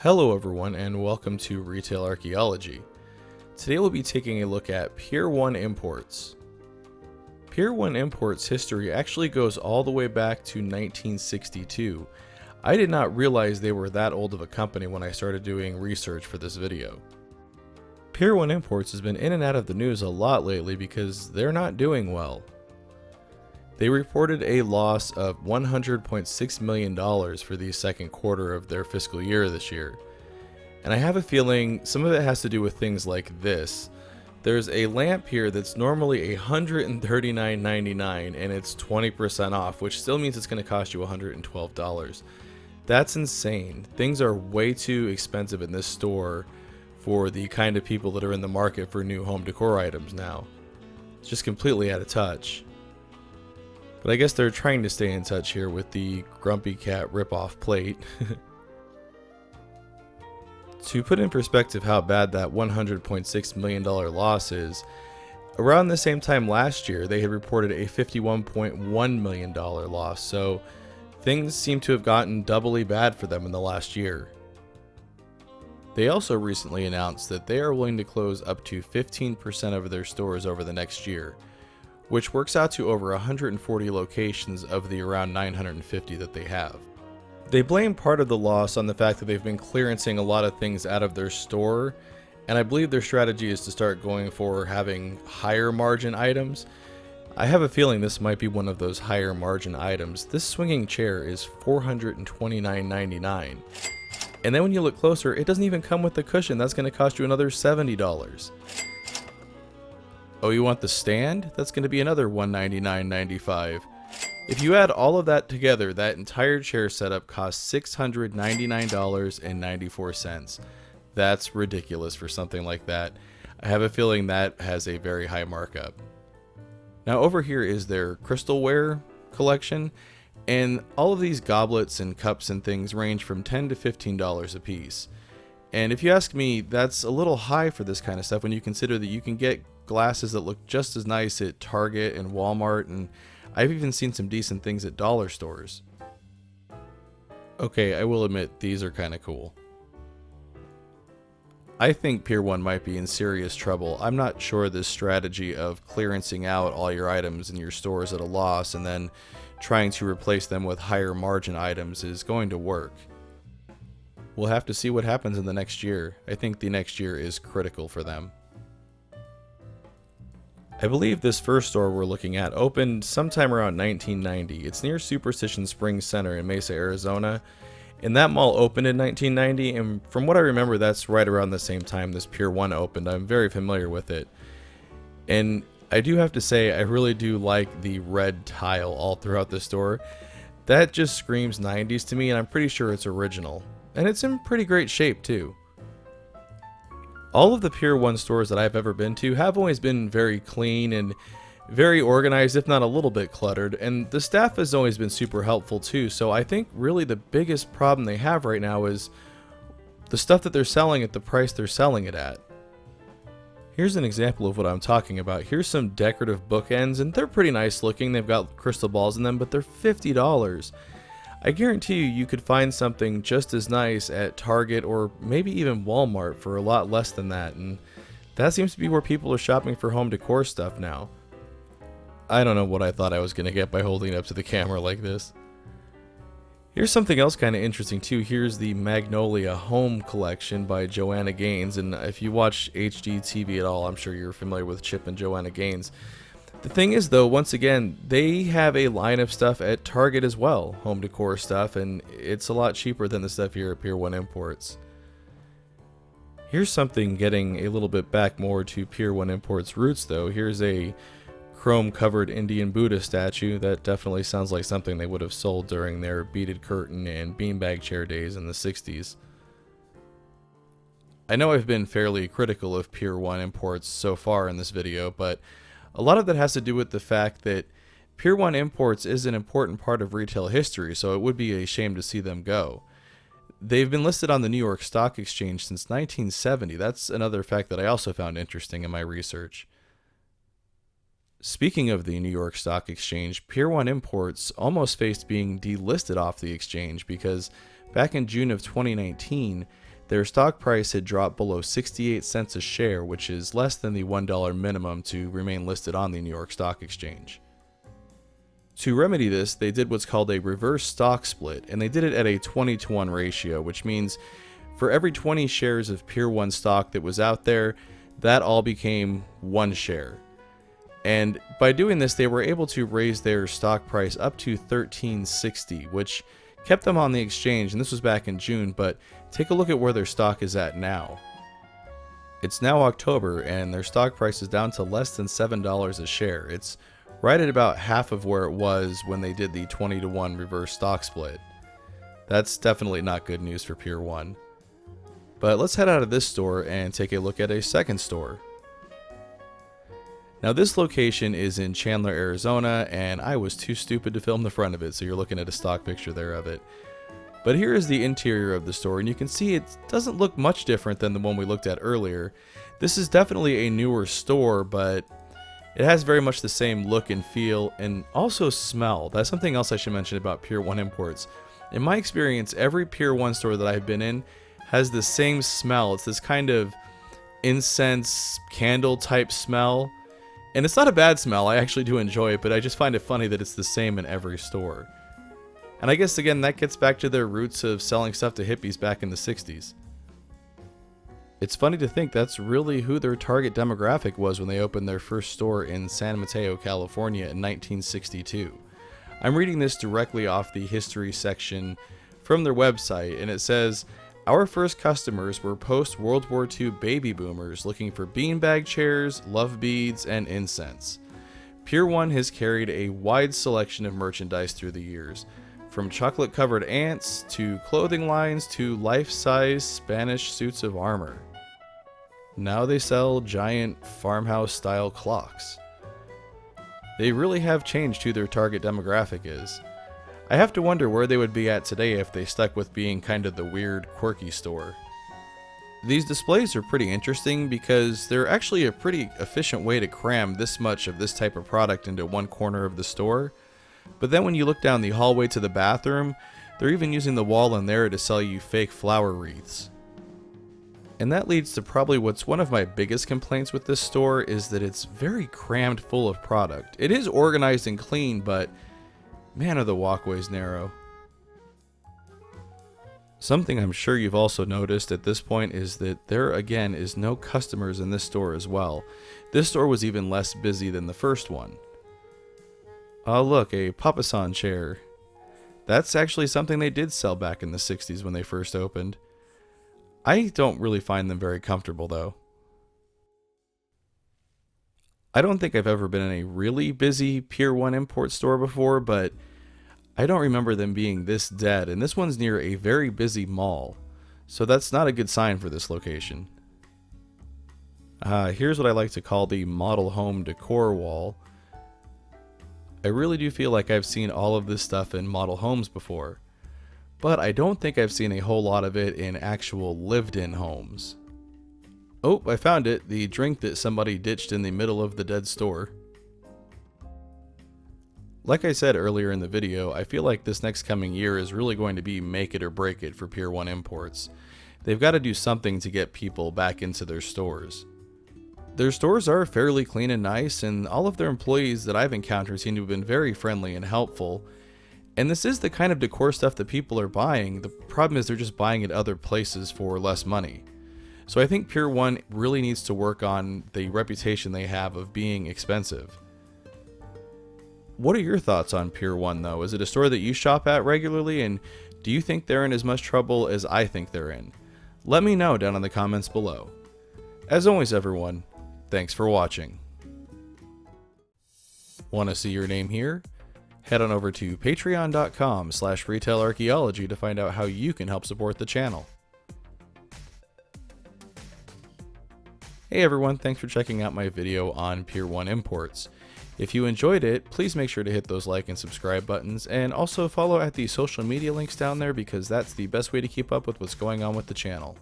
Hello everyone and welcome to Retail Archaeology. Today we'll be taking a look at Pier 1 imports. Pier 1 imports history actually goes all the way back to 1962. I did not realize they were that old of a company when I started doing research for this video. Pier 1 imports has been in and out of the news a lot lately because they're not doing well. They reported a loss of $100.6 million for the second quarter of their fiscal year this year. And I have a feeling some of it has to do with things like this. There's a lamp here that's normally $139.99 and it's 20% off, which still means it's going to cost you $112. That's insane. Things are way too expensive in this store for the kind of people that are in the market for new home decor items now. It's just completely out of touch. But I guess they're trying to stay in touch here with the Grumpy Cat ripoff plate. To put in perspective how bad that $100.6 million loss is, around the same time last year they had reported a $51.1 million loss, so things seem to have gotten doubly bad for them in the last year. They also recently announced that they are willing to close up to 15% of their stores over the next year, which works out to over 140 locations of the around 950 that they have. They blame part of the loss on the fact that they've been clearancing a lot of things out of their store, and I believe their strategy is to start going for having higher margin items. I have a feeling this might be one of those higher margin items. This swinging chair is $429.99. And then when you look closer, it doesn't even come with the cushion. That's going to cost you another $70. Oh, you want the stand? That's going to be another $199.95. If you add all of that together, that entire chair setup costs $699.94. That's ridiculous for something like that. I have a feeling that has a very high markup. Now over here is their crystalware collection, and all of these goblets and cups and things range from $10 to $15 a piece. And if you ask me, that's a little high for this kind of stuff when you consider that you can get glasses that look just as nice at Target and Walmart, and I've even seen some decent things at dollar stores. Okay, I will admit these are kind of cool. I think Pier 1 might be in serious trouble. I'm not sure this strategy of clearancing out all your items in your stores at a loss and then trying to replace them with higher margin items is going to work. We'll have to see what happens in the next year. I think the next year is critical for them. I believe this first store we're looking at opened sometime around 1990. It's near Superstition Springs Center in Mesa, Arizona. And that mall opened in 1990, and from what I remember, that's right around the same time this Pier 1 opened. I'm very familiar with it. And I do have to say, I really do like the red tile all throughout the store. That just screams 90s to me, and I'm pretty sure it's original. And it's in pretty great shape, too. All of the Pier 1 stores that I've ever been to have always been very clean and very organized, if not a little bit cluttered, and the staff has always been super helpful too. So I think really the biggest problem they have right now is the stuff that they're selling at the price they're selling it at. Here's an example of what I'm talking about. Here's some decorative bookends, and they're pretty nice looking. They've got crystal balls in them, but they're $50. I guarantee you could find something just as nice at Target or maybe even Walmart for a lot less than that, and that seems to be where people are shopping for home decor stuff now. I don't know what I thought I was going to get by holding it up to the camera like this. Here's something else kind of interesting too. Here's the Magnolia Home Collection by Joanna Gaines, and if you watch HGTV at all, I'm sure you're familiar with Chip and Joanna Gaines. The thing is though, once again, they have a line of stuff at Target as well, home decor stuff, and it's a lot cheaper than the stuff here at Pier 1 Imports. Here's something getting a little bit back more to Pier 1 Imports roots though. Here's a chrome covered Indian Buddha statue that definitely sounds like something they would have sold during their beaded curtain and beanbag chair days in the 60s. I know I've been fairly critical of Pier 1 Imports so far in this video, but a lot of that has to do with the fact that Pier 1 Imports is an important part of retail history, so it would be a shame to see them go. They've been listed on the New York Stock Exchange since 1970. That's another fact that I also found interesting in my research. Speaking of the New York Stock Exchange, Pier 1 Imports almost faced being delisted off the exchange because back in June of 2019, Their stock price had dropped below 68 cents a share, which is less than the $1 minimum to remain listed on the New York Stock Exchange. To remedy this, they did what's called a reverse stock split, and they did it at a 20-to-1 ratio, which means for every 20 shares of Pier 1 stock that was out there, that all became one share. And by doing this, they were able to raise their stock price up to $13.60, which kept them on the exchange, and this was back in June, but take a look at where their stock is at now. It's now October, and their stock price is down to less than $7 a share. It's right at about half of where it was when they did the 20-to-1 reverse stock split. That's definitely not good news for Pier 1. But let's head out of this store and take a look at a second store. Now this location is in Chandler, Arizona, and I was too stupid to film the front of it, so you're looking at a stock picture there of it. But here is the interior of the store, and you can see it doesn't look much different than the one we looked at earlier. This is definitely a newer store, but it has very much the same look and feel, and also smell. That's something else I should mention about Pier 1 Imports. In my experience, every Pier 1 store that I've been in has the same smell. It's this kind of incense candle type smell. And it's not a bad smell, I actually do enjoy it, but I just find it funny that it's the same in every store. And I guess again that gets back to their roots of selling stuff to hippies back in the 60s. It's funny to think that's really who their target demographic was when they opened their first store in San Mateo, California in 1962. I'm reading this directly off the history section from their website, and it says, "Our first customers were post-World War II baby boomers looking for beanbag chairs, love beads, and incense. Pier 1 has carried a wide selection of merchandise through the years, from chocolate-covered ants to clothing lines to life-size Spanish suits of armor. Now they sell giant farmhouse-style clocks." They really have changed who their target demographic is. I have to wonder where they would be at today if they stuck with being kind of the weird, quirky store. These displays are pretty interesting because they're actually a pretty efficient way to cram this much of this type of product into one corner of the store. But then when you look down the hallway to the bathroom, they're even using the wall in there to sell you fake flower wreaths. And that leads to probably what's one of my biggest complaints with this store is that it's very crammed full of product. It is organized and clean, but man, are the walkways narrow. Something I'm sure you've also noticed at this point is that there again is no customers in this store as well. This store was even less busy than the first one. Oh look, a Papasan Chair. That's actually something they did sell back in the 60s when they first opened. I don't really find them very comfortable though. I don't think I've ever been in a really busy Pier 1 import store before, but I don't remember them being this dead, and this one's near a very busy mall, so that's not a good sign for this location. Here's what I like to call the model home decor wall. I really do feel like I've seen all of this stuff in model homes before, but I don't think I've seen a whole lot of it in actual lived-in homes. Oh, I found it, the drink that somebody ditched in the middle of the dead store. Like I said earlier in the video, I feel like this next coming year is really going to be make it or break it for Pier 1 Imports. They've got to do something to get people back into their stores. Their stores are fairly clean and nice, and all of their employees that I've encountered seem to have been very friendly and helpful. And this is the kind of decor stuff that people are buying. The problem is they're just buying it other places for less money. So I think Pier 1 really needs to work on the reputation they have of being expensive. What are your thoughts on Pier 1 though? Is it a store that you shop at regularly, and do you think they're in as much trouble as I think they're in? Let me know down in the comments below. As always everyone, thanks for watching. Want to see your name here? Head on over to patreon.com/retailarchaeology to find out how you can help support the channel. Hey everyone, thanks for checking out my video on Pier 1 Imports. If you enjoyed it, please make sure to hit those like and subscribe buttons, and also follow at the social media links down there because that's the best way to keep up with what's going on with the channel.